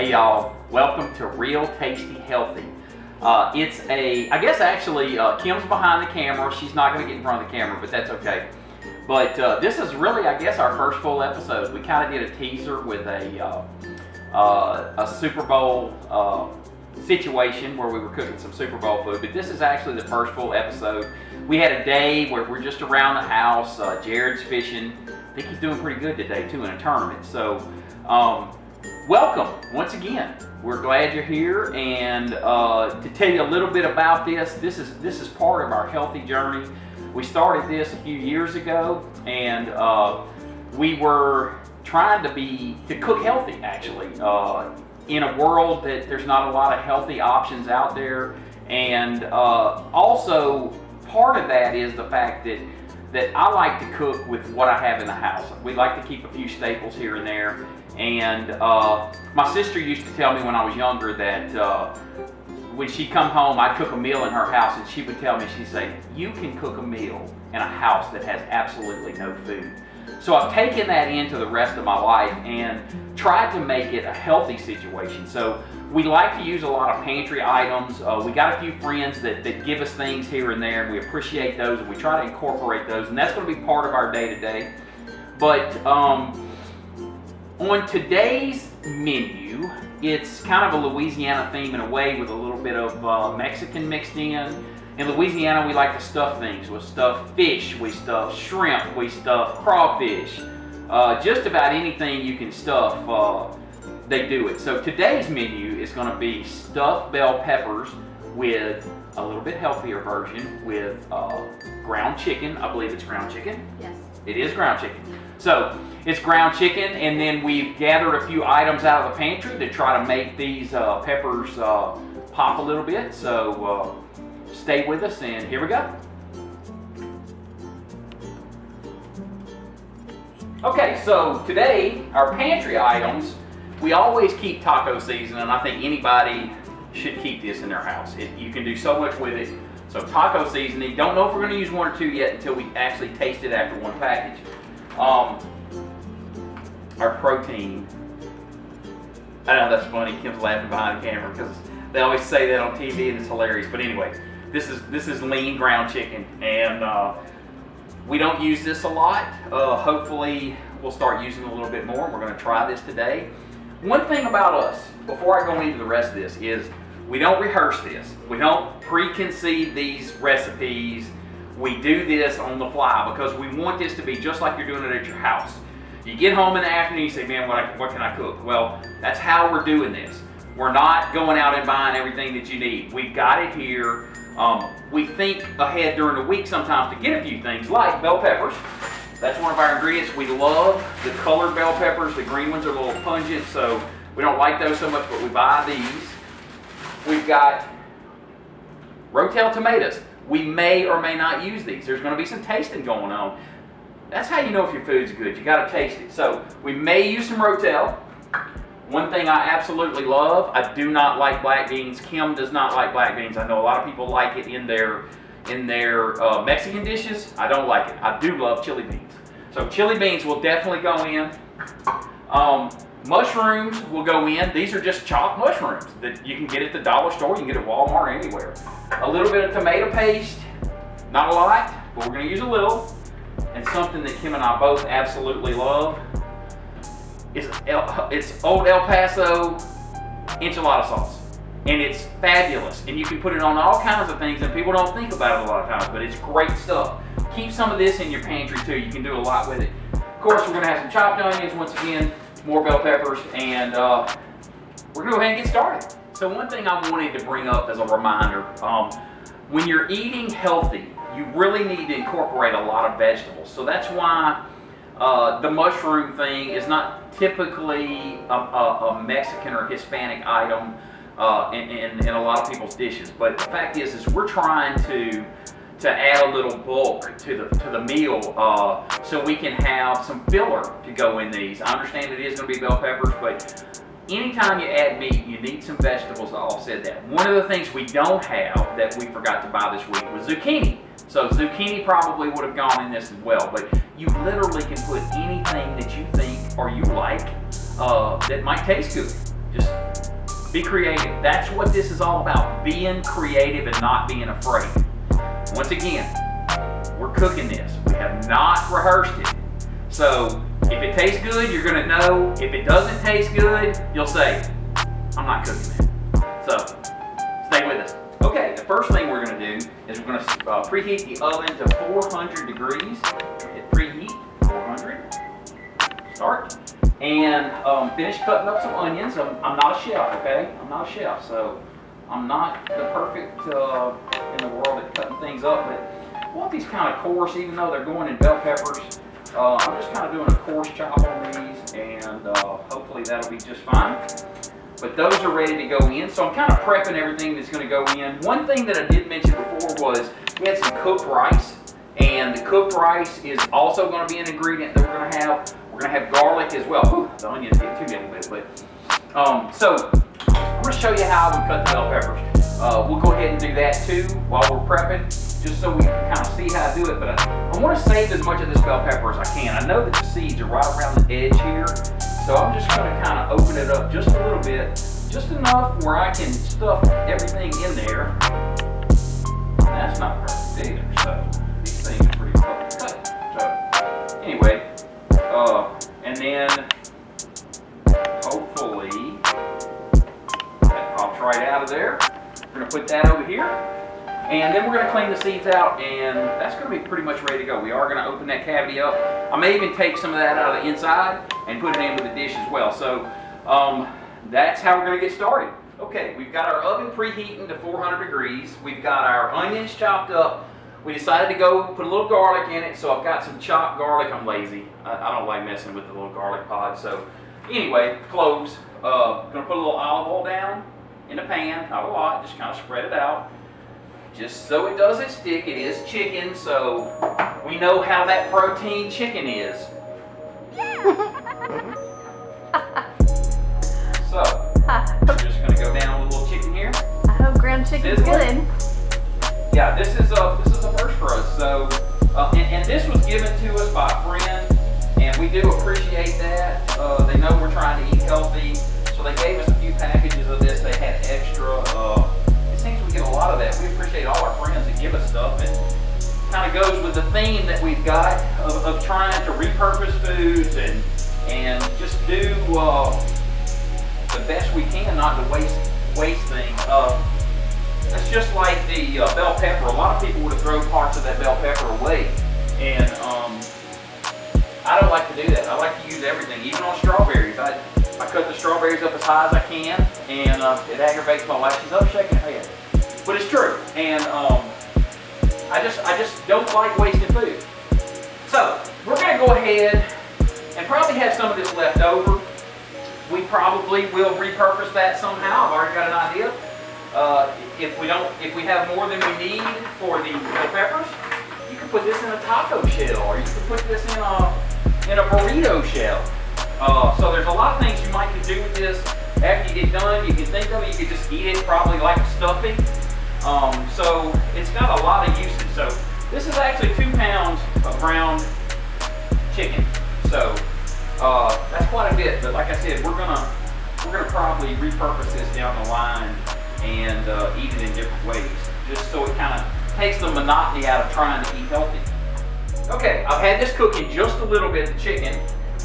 Hey y'all, welcome to Real Tasty Healthy. I guess actually, Kim's behind the camera. She's not going to get in front of the camera, but that's okay. But this is really, I guess, our first full episode. We kind of did a teaser with a Super Bowl situation where we were cooking some Super Bowl food, but this is actually the first full episode. We had a day where we're just around the house. Jared's fishing. I think he's doing pretty good today too in a tournament. So welcome once again. We're glad you're here, and to tell you a little bit about this is part of our healthy journey. We started this a few years ago, and we were trying to cook healthy, actually, in a world that there's not a lot of healthy options out there. And also part of that is the fact that I like to cook with what I have in the house. We like to keep a few staples here and there. And my sister used to tell me when I was younger that when she'd come home, I'd cook a meal in her house, and she would tell me, she'd say, you can cook a meal in a house that has absolutely no food. So I've taken that into the rest of my life and tried to make it a healthy situation. So we like to use a lot of pantry items. We got a few friends that give us things here and there, and we appreciate those, and we try to incorporate those, and that's going to be part of our day-to-day. But on today's menu, it's kind of a Louisiana theme in a way, with a little bit of Mexican mixed in. In Louisiana, we like to stuff things. We stuff fish, we stuff shrimp, we stuff crawfish. Just about anything you can stuff, they do it. So today's menu is going to be stuffed bell peppers with a little bit healthier version with ground chicken. I believe it's ground chicken. Yes. It is ground chicken. So it's ground chicken, and then we've gathered a few items out of the pantry to try to make these peppers pop a little bit. So stay with us, and here we go. Okay, so today, our pantry items, we always keep taco seasoning. I think anybody should keep this in their house. You can do so much with it. So taco seasoning, don't know if we're going to use one or two yet until we actually taste it after one package. Our protein, I know that's funny, Kim's laughing behind the camera because they always say that on TV and it's hilarious, but anyway, this is lean ground chicken, and we don't use this a lot. Hopefully we'll start using it a little bit more. We're going to try this today. One thing about us, before I go into the rest of this, is we don't rehearse this. We don't preconceive these recipes. We do this on the fly because we want this to be just like you're doing it at your house. You get home in the afternoon, you say, man, what can I cook? Well, that's how we're doing this. We're not going out and buying everything that you need. We've got it here. We think ahead during the week sometimes to get a few things like bell peppers. That's one of our ingredients. We love the colored bell peppers. The green ones are a little pungent, so we don't like those so much, but we buy these. We've got Rotel tomatoes. We may or may not use these. There's going to be some tasting going on. That's how you know if your food's good. You got to taste it. So we may use some Rotel. One thing I absolutely love, I do not like black beans. Kim does not like black beans. I know a lot of people like it in their Mexican dishes. I don't like it. I do love chili beans. So chili beans will definitely go in. Mushrooms will go in. These are just chopped mushrooms that you can get at the dollar store. You can get at Walmart, anywhere. A little bit of tomato paste. Not a lot, but we're going to use a little. And something that Kim and I both absolutely love is it's Old El Paso enchilada sauce. And it's fabulous. And you can put it on all kinds of things, and people don't think about it a lot of times, but it's great stuff. Keep some of this in your pantry too. You can do a lot with it. Of course, we're going to have some chopped onions once again, more bell peppers, and we're going to go ahead and get started. So one thing I wanted to bring up as a reminder, when you're eating healthy, you really need to incorporate a lot of vegetables. So that's why the mushroom thing is not typically a Mexican or Hispanic item in a lot of people's dishes. But the fact is we're trying to add a little bulk to the meal so we can have some filler to go in these. I understand it is going to be bell peppers, but anytime you add meat, you need some vegetables to offset that. One of the things we don't have that we forgot to buy this week was zucchini. So zucchini probably would have gone in this as well, but you literally can put anything that you think or you like that might taste good. Just be creative. That's what this is all about, being creative and not being afraid. Once again, we're cooking this. We have not rehearsed it. So if it tastes good, you're gonna know. If it doesn't taste good, you'll say, I'm not cooking that. So stay with us. Okay, the first thing we're gonna do is we're gonna preheat the oven to 400 degrees. Hit preheat, 400. Start. And finish cutting up some onions. I'm not a chef, okay? I'm not a chef, so I'm not the perfect in the world at cutting things up, but I want these kind of coarse, even though they're going in bell peppers. I'm just kind of doing a coarse chop on these, and hopefully that'll be just fine. But those are ready to go in, so I'm kind of prepping everything that's going to go in. One thing that I did mention before was we had some cooked rice, and the cooked rice is also going to be an ingredient that we're going to have. We're going to have garlic as well. Whew, the onions get too big with it, but so I'm going to show you how we cut the bell peppers. We'll go ahead and do that too while we're prepping, just so we can kind of see how to do it. But I want to save as much of this bell pepper as I can. I know that the seeds are right around the edge here, so I'm just going to kind of open it up just a little bit, just enough where I can stuff everything in there. That's not perfect either, so these things are pretty hard to cut. So anyway, and then hopefully that pops right out of there. We're going to put that over here, and then we're going to clean the seeds out, and that's going to be pretty much ready to go. We are going to open that cavity up. I may even take some of that out of the inside and put it into the dish as well. So that's how we're going to get started. Okay, we've got our oven preheating to 400 degrees. We've got our onions chopped up. We decided to go put a little garlic in it, so I've got some chopped garlic. I'm lazy. I don't like messing with the little garlic pod. So anyway, cloves. Gonna put a little olive oil down in the pan, not a lot, just kind of spread it out. Just so it doesn't stick. It is chicken, so we know how that protein chicken is. So, we're just gonna go down with a little chicken here. I hope ground chicken's good. Yeah, this is a first for us. So, and this was given to us by a friend, and we do appreciate that. They know we're trying to eat healthy, so they gave us a few packages of this. They had extra. It seems we get a lot of that. We appreciate all our friends that give us stuff, and kind of goes with the theme that we've got of trying to repurpose foods and just do the best we can, not to waste things. It's just like the bell pepper. A lot of people would have thrown parts of that bell pepper away, and I don't like to do that. I like to use everything, even on strawberries. I cut the strawberries up as high as I can, and it aggravates my wife. She's up shaking her head, but it's true. And I just don't like wasting food. So we're going to go ahead and probably have some of this left over. We probably will repurpose that somehow. I've already got an idea. If we have more than we need for the peppers, you can put this in a taco shell, or you can put this in a burrito shell. So there's a lot of things you might can do with this. After you get done, you can think of it. You can just eat it probably like a stuffing. So it's got a lot of uses. So this is actually 2 pounds of ground chicken. So that's quite a bit. But like I said, we're gonna probably repurpose this down the line and eat it in different ways, just so it kind of takes the monotony out of trying to eat healthy. Okay, I've had this cooking just a little bit, the chicken.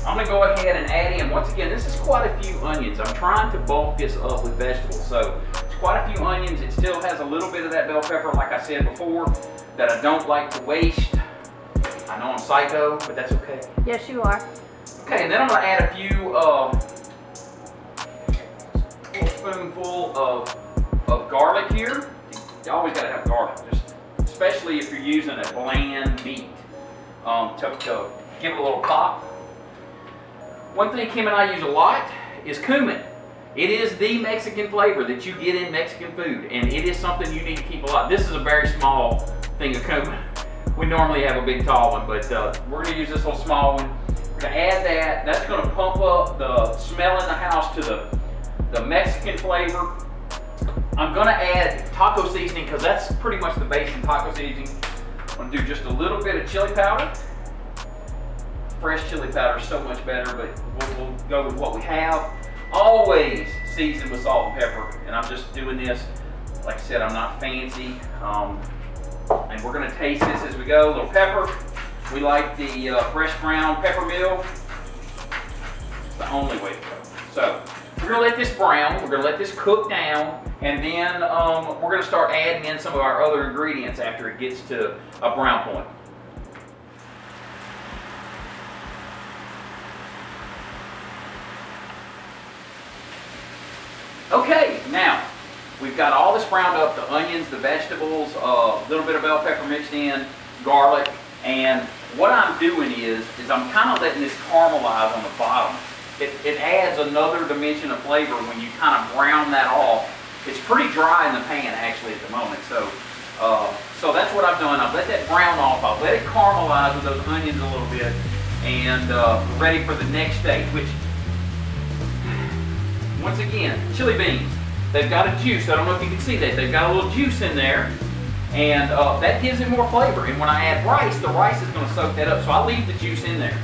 I'm going to go ahead and add in, once again, this is quite a few onions. I'm trying to bulk this up with vegetables, so it's quite a few onions. It still has a little bit of that bell pepper, like I said before, that I don't like to waste. I know I'm psycho, but that's okay. Yes, you are. Okay, and then I'm going to add a few, little spoonful of garlic here. You always got to have garlic, especially if you're using a bland meat, to give it a little pop. One thing Kim and I use a lot is cumin. It is the Mexican flavor that you get in Mexican food, and it is something you need to keep a lot. This is a very small thing of cumin. We normally have a big tall one, but we're going to use this little small one. We're going to add that. That's going to pump up the smell in the house to the Mexican flavor. I'm going to add taco seasoning because that's pretty much the base in taco seasoning. I'm going to do just a little bit of chili powder. Fresh chili powder is so much better, but we'll go with what we have. Always seasoned with salt and pepper. And I'm just doing this, like I said, I'm not fancy. And we're gonna taste this as we go. A little pepper. We like the fresh ground pepper mill. It's the only way to go. So we're gonna let this brown, we're gonna let this cook down, and then we're gonna start adding in some of our other ingredients after it gets to a brown point. Okay, now we've got all this browned up, the onions, the vegetables, a little bit of bell pepper mixed in, garlic, and what I'm doing is I'm kind of letting this caramelize on the bottom. It adds another dimension of flavor when you kind of brown that off. It's pretty dry in the pan actually at the moment, so that's what I've done. I've let that brown off, I've let it caramelize with those onions a little bit, and we're ready for the next stage, which, once again, chili beans. They've got a juice. I don't know if you can see that. They've got a little juice in there, and that gives it more flavor. And when I add rice, the rice is going to soak that up, so I leave the juice in there.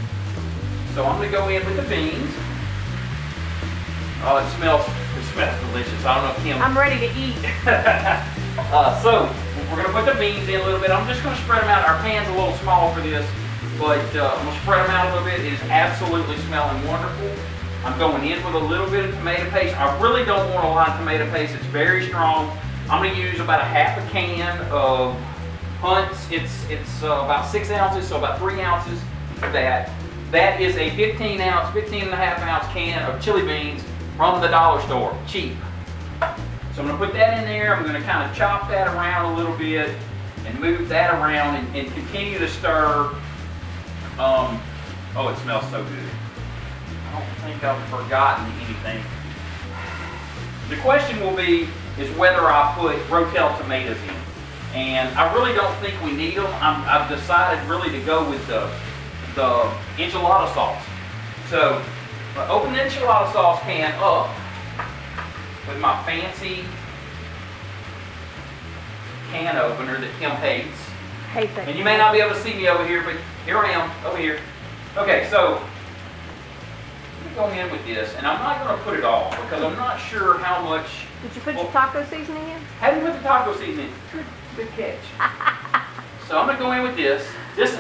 So I'm going to go in with the beans. Oh, it smells delicious. I don't know if Kim... I'm ready to eat. So we're going to put the beans in a little bit. I'm just going to spread them out. Our pan's a little small for this, but I'm going to spread them out a little bit. It is absolutely smelling wonderful. I'm going in with a little bit of tomato paste. I really don't want a lot of tomato paste. It's very strong. I'm going to use about a half a can of Hunt's. It's about 6 ounces, so about 3 ounces of that. That is a 15 and a half ounce can of chili beans from the dollar store, cheap. So I'm going to put that in there. I'm going to kind of chop that around a little bit and move that around and continue to stir. Oh, it smells so good. I don't think I've forgotten anything. The question will be is whether I put Rotel tomatoes in. And I really don't think we need them. I've decided really to go with the enchilada sauce. So I open the enchilada sauce can up with my fancy can opener that Kim hates. Hate that. And you may not be able to see me over here, but here I am, over here. Okay, so go in with this, and I'm not going to put it all because I'm not sure how much. Did you put your taco seasoning in? Hadn't put the taco seasoning in. Good catch. So I'm going to go in with this. This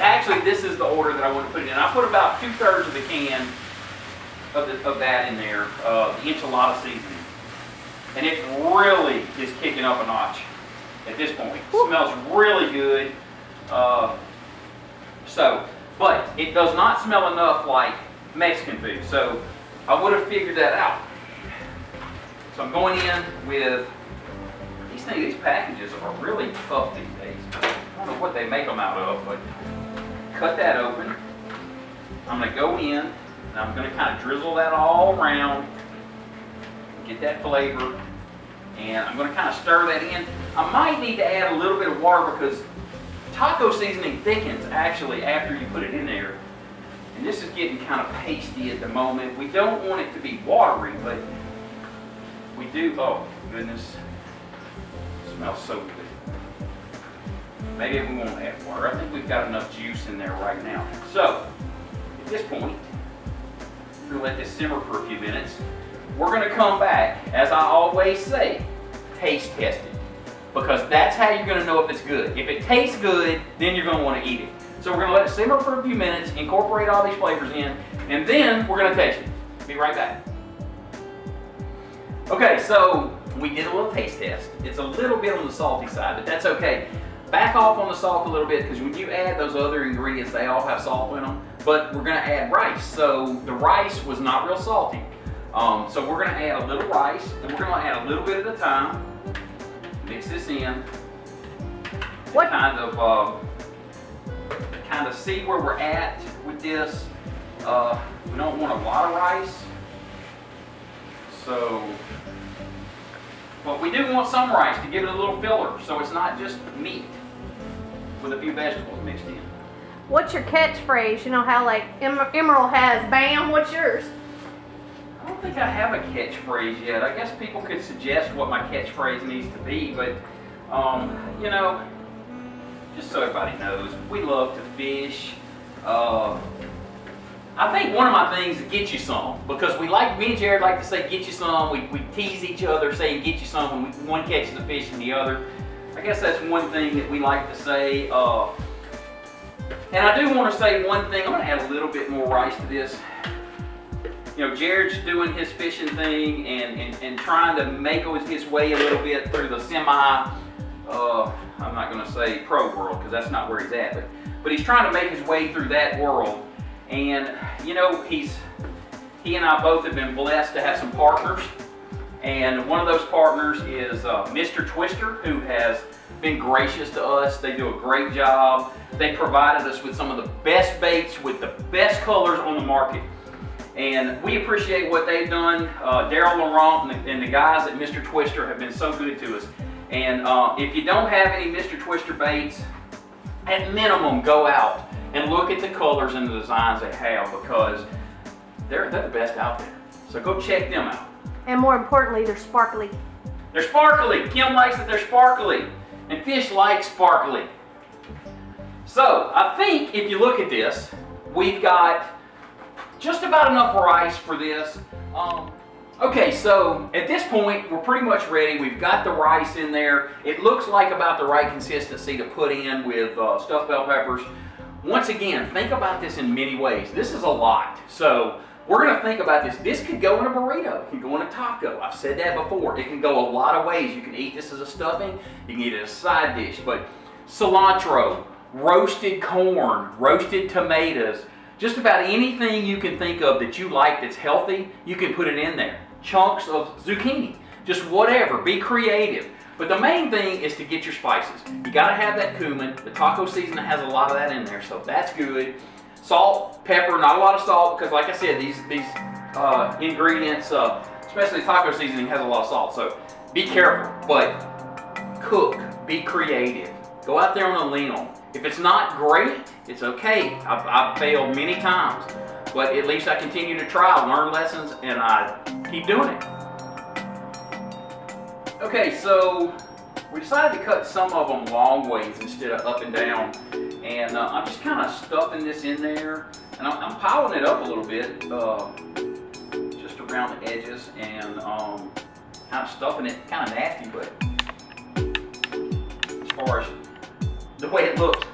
is the order that I want to put it in. I put about 2/3 of the can of that in there, the enchilada seasoning, and it really is kicking up a notch at this point. It smells really good. But it does not smell enough like Mexican food, so I would have figured that out. So I'm going in with these packages are really tough these days. I don't know what they make them out of, but cut that open. I'm going to go in and I'm going to kind of drizzle that all around, get that flavor, and I'm going to kind of stir that in. I might need to add a little bit of water because taco seasoning thickens actually after you put it in there. And this is getting kind of pasty at the moment. We don't want it to be watery, but we do. Oh, goodness. It smells so good. Maybe we won't add water. I think we've got enough juice in there right now. So, at this point, we're going to let this simmer for a few minutes. We're going to come back, as I always say, taste test it. Because that's how you're going to know if it's good. If it tastes good, then you're going to want to eat it. So we're going to let it simmer for a few minutes, incorporate all these flavors in, and then we're going to taste it. Be right back. Okay, so we did a little taste test. It's a little bit on the salty side, but that's okay. Back off on the salt a little bit because when you add those other ingredients, they all have salt in them. But we're going to add rice, so the rice was not real salty. So we're going to add a little rice, and we're going to add a little bit at a time. Mix this in. What kind of see where we're at with this. We don't want a lot of rice, but we do want some rice to give it a little filler, so it's not just meat with a few vegetables mixed in. What's your catchphrase? You know how like Emerald has BAM, what's yours? I don't think I have a catchphrase yet. I guess people could suggest what my catchphrase needs to be, but you know, just so everybody knows, we love to fish. I think one of my things is get you some, because me and Jared like to say get you some. We tease each other saying get you some when one catches a fish and the other. I guess that's one thing that we like to say. And I do want to say one thing. I'm going to add a little bit more rice to this. You know, Jared's doing his fishing thing and trying to make his way a little bit through the I'm not going to say pro world, because that's not where he's at, but he's trying to make his way through that world. And you know, he and I both have been blessed to have some partners, and one of those partners is Mr. Twister, who has been gracious to us. They do a great job. They provided us with some of the best baits with the best colors on the market, and we appreciate what they've done. Daryl Laurent and the guys at Mr. Twister have been so good to us. And if you don't have any Mr. Twister baits, at minimum go out and look at the colors and the designs they have, because they're the best out there. So go check them out. And more importantly, they're sparkly. They're sparkly. Kim likes that they're sparkly. And fish like sparkly. So I think if you look at this, we've got just about enough rice for this. Okay, so at this point, we're pretty much ready. We've got the rice in there. It looks like about the right consistency to put in with stuffed bell peppers. Once again, think about this in many ways. This is a lot. So we're going to think about this. This could go in a burrito. It can go in a taco. I've said that before. It can go a lot of ways. You can eat this as a stuffing. You can eat it as a side dish. But cilantro, roasted corn, roasted tomatoes, just about anything you can think of that you like that's healthy, you can put it in there. Chunks of zucchini, just whatever, be creative. But the main thing is to get your spices. You gotta have that cumin. The taco seasoning has a lot of that in there, so that's good. Salt, pepper, not a lot of salt, because like I said, these ingredients, especially taco seasoning, has a lot of salt, so be careful. But cook, be creative. Go out there on a limb. If it's not great, it's okay. I've failed many times, but at least I continue to try, learn lessons, and I keep doing it. Okay, so we decided to cut some of them long ways instead of up and down, and I'm just kind of stuffing this in there, and I'm piling it up a little bit, just around the edges, and kind of stuffing it, kind of nasty, but as far as the way it looks.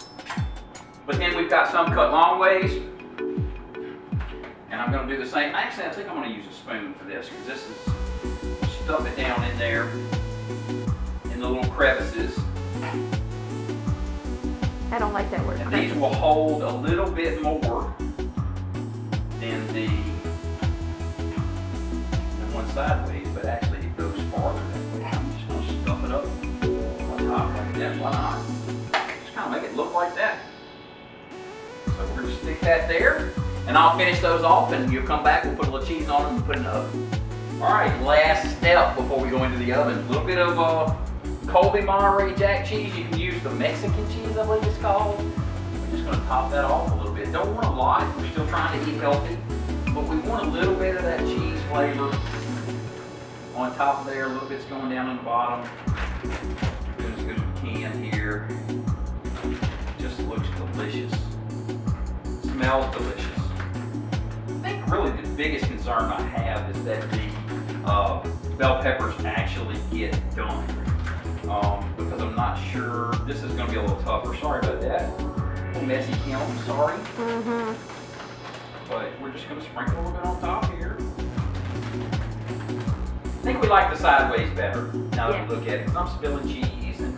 But then we've got some cut long ways, and I'm going to do the same. Actually, I think I'm going to use a spoon for this, because this is stuff it down in there in the little crevices. I don't like that word. And these will hold a little bit more than the one sideways, but actually it goes farther that way. I'm just going to stuff it up on top like that. Why not? Just kind of make it look like that. So we're going to stick that there, and I'll finish those off, and you'll come back, we'll put a little cheese on them and put it in the oven. Alright, last step before we go into the oven. A little bit of Colby Monterey Jack cheese. You can use the Mexican cheese, I believe it's called. We're just going to top that off a little bit. Don't want a lot, we're still trying to eat healthy, but we want a little bit of that cheese flavor on top of there. A little bit's going down on the bottom. Doing as good as we can here. Just looks delicious. Smells delicious. I think really the biggest concern I have is that the bell peppers actually get done. Because I'm not sure, this is going to be a little tougher. Sorry about that. A little messy, Kim, sorry. But we're just going to sprinkle a little bit on top here. I think we like the sideways better now that we look at it. I'm spilling cheese and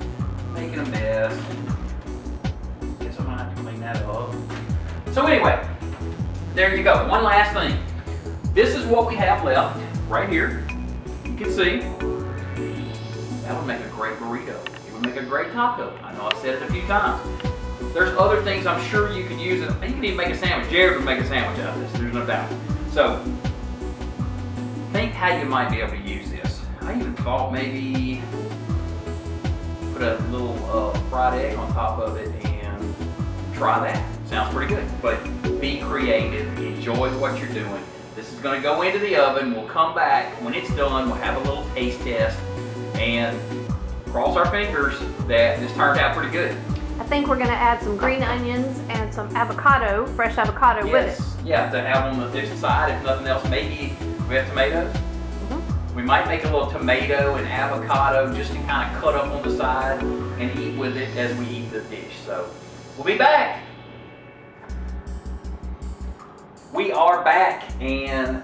making a mess. I guess I'm going to have to clean that up. So anyway, there you go. One last thing. This is what we have left right here. You can see. That would make a great burrito. It would make a great taco. I know I've said it a few times. There's other things I'm sure you could use. You can even make a sandwich. Jared would make a sandwich out of this. There's no doubt. So think how you might be able to use this. I even thought maybe put a little fried egg on top of it and try that. Sounds pretty good, but be creative. Enjoy what you're doing. This is going to go into the oven. We'll come back when it's done. We'll have a little taste test and cross our fingers that this turned out pretty good. I think we're gonna add some green onions and some avocado, fresh avocado with it. Yeah, to have on the this side, if nothing else. Maybe we have tomatoes. We might make a little tomato and avocado just to kind of cut up on the side and eat with it as we eat the dish. So we'll be back. We are back, and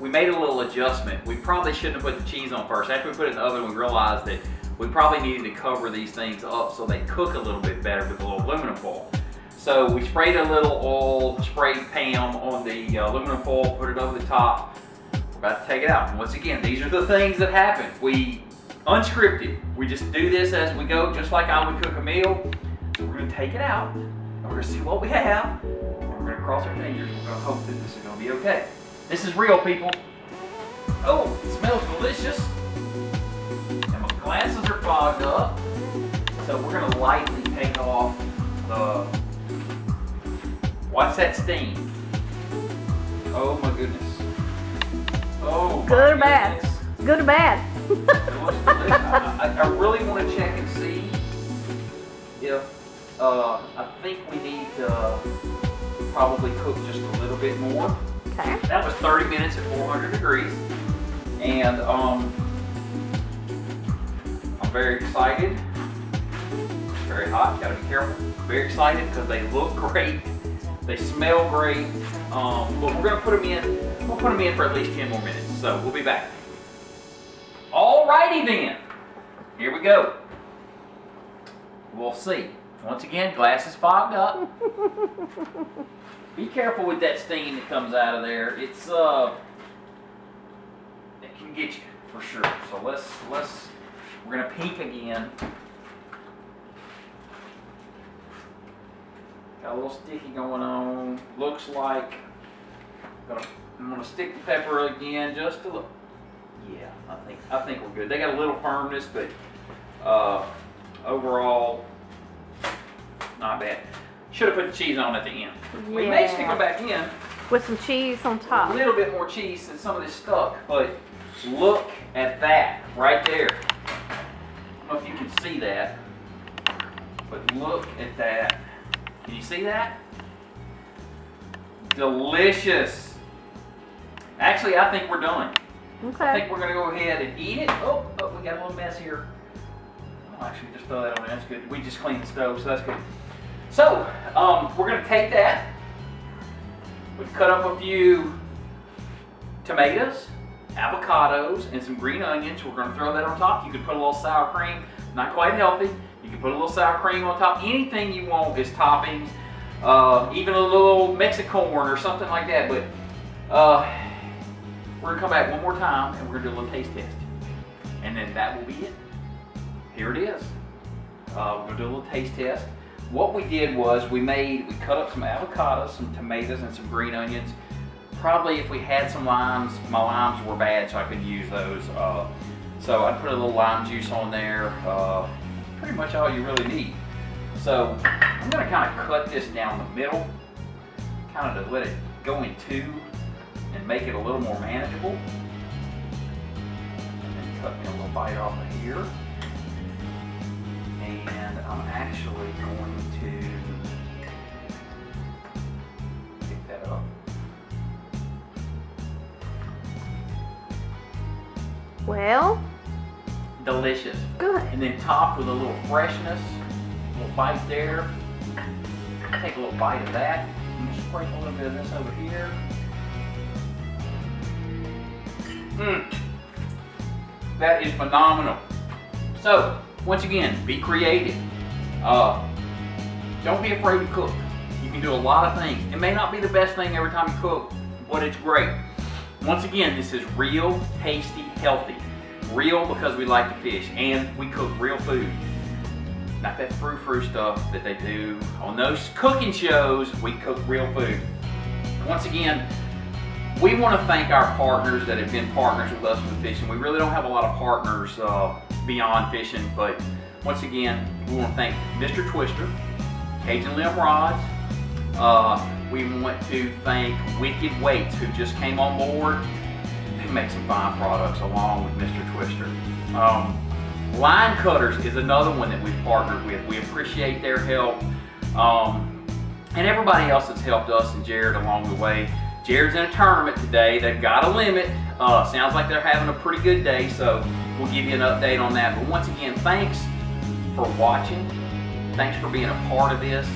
we made a little adjustment. We probably shouldn't have put the cheese on first. After we put it in the oven, we realized that we probably needed to cover these things up so they cook a little bit better with a little aluminum foil. So we sprayed a little oil, sprayed Pam on the aluminum foil, put it over the top. We're about to take it out. And once again, these are the things that happen. We unscripted. We just do this as we go, just like I would cook a meal. So we're gonna take it out, and we're gonna see what we have. And we're gonna cross our fingers. We're gonna hope that this is gonna be okay. This is real, people. Oh, it smells delicious. And my glasses are fogged up. So we're gonna lightly take off the, what's that steam? Oh my goodness. Oh my Good or goodness. bad? Good or bad? It looks delicious. I really want to check and see if, I think we need to probably cook just a little bit more. Okay. That was 30 minutes at 400 degrees. And I'm very excited. It's very hot, gotta be careful. Very excited because they look great. They smell great. But we're gonna put them in, we'll put them in for at least 10 more minutes. So we'll be back. Alrighty then. Here we go. We'll see. Once again, glasses fogged up. Be careful with that steam that comes out of there. It's it can get you for sure. So we're gonna peek again. Got a little sticky going on. Looks like I'm gonna stick the pepper again just to look. Yeah, I think we're good. They got a little firmness, but overall not bad. Should have put the cheese on at the end. Yeah. We may stick them back in. With some cheese on top. A little bit more cheese than some of this stuck, but look at that right there. I don't know if you can see that, but look at that. Can you see that? Delicious. Actually, I think we're done. Okay. I think we're gonna go ahead and eat it. Oh, we got a little mess here. I'll actually just throw that on there. That's good. We just cleaned the stove, so that's good. So, we're gonna take that. We've cut up a few tomatoes, avocados, and some green onions. We're gonna throw that on top. You could put a little sour cream, not quite healthy. You can put a little sour cream on top. Anything you want is toppings. Even a little Mexicorn or something like that. But we're gonna come back one more time and we're gonna do a little taste test. And then that will be it. Here it is. We're gonna do a little taste test. What we did was we cut up some avocados, some tomatoes, and some green onions. Probably if we had some limes, my limes were bad, so I couldn't use those. So I put a little lime juice on there. Pretty much all you really need. So I'm gonna kind of cut this down the middle, kind of to let it go in two and make it a little more manageable. And then cut me a little bite off of here. And I'm actually going to pick that up. Well, delicious. good. And then topped with a little freshness, a little bite there. Take a little bite of that. And just sprinkle a little bit of this over here. That is phenomenal. So, once again, be creative. Don't be afraid to cook. You can do a lot of things. It may not be the best thing every time you cook, but it's great. Once again, this is real, tasty, healthy. Real because we like to fish and we cook real food. Not that frou-frou stuff that they do on those cooking shows. We cook real food. Once again, we want to thank our partners that have been partners with us with fishing. We really don't have a lot of partners beyond fishing, but once again, we want to thank Mr. Twister, Cajun Limb Rods. We want to thank Wicked Weights, who just came on board. They make some fine products along with Mr. Twister. Line Cutters is another one that we've partnered with. We appreciate their help. And everybody else that's helped us and Jared along the way. Jared's in a tournament today. They've got a limit. Sounds like they're having a pretty good day, so we'll give you an update on that. But once again, thanks for watching. Thanks for being a part of this.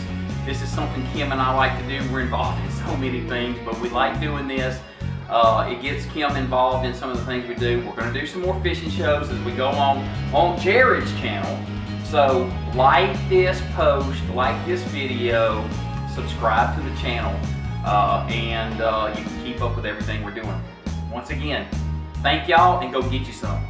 This is something Kim and I like to do. We're involved in so many things, but we like doing this. It gets Kim involved in some of the things we do. We're going to do some more fishing shows as we go on Jared's channel. So like this post, like this video, subscribe to the channel, and you can keep up with everything we're doing. Once again, thank y'all, and go get you some.